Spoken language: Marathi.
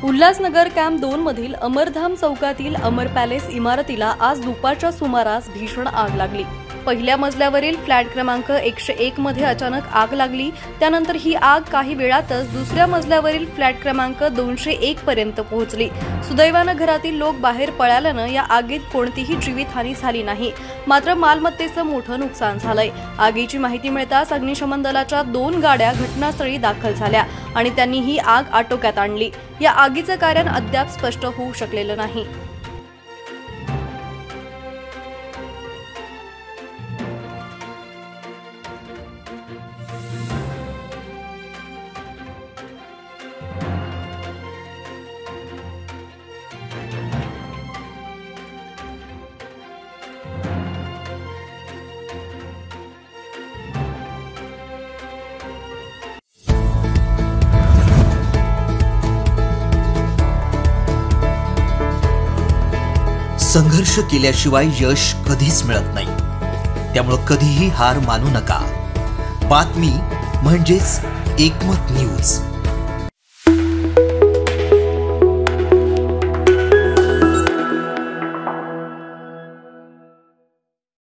उल्हासनगर कॅम्प 2 मधील अमरधाम चौकातील अमर पॅलेस इमारतीला आज दुपारच्या सुमारास भीषण आग लागली। पहिल्या मजल्यावरील फ्लॅट क्रमांक 101 मध्ये अचानक आग लागली। त्यानंतर ही आग काही वेळातच दुसऱ्या मजल्यावरील फ्लॅट क्रमांक 201 पर्यंत पोहोचली। सुदैवाने घरातील लोक बाहेर पळाल्याने या आगीत कोणतीही जीवितहानी झाली नाही, मात्र मालमत्तेचं मोठं नुकसान झालंय। आगीची माहिती मिळताच अग्निशमन दलाच्या 2 गाड्या घटनास्थळी दाखल झाल्या आणि त्यांनी ही आग आटोक्यात आणली। या आगीचं कारण अद्याप स्पष्ट होऊ शकलेलं नाही। संघर्ष केल्याशिवाय यश कधीच मिळत नाही, त्यामुळे कधीही हार मानू नका। बातमी म्हणजेच एकमत न्यूज।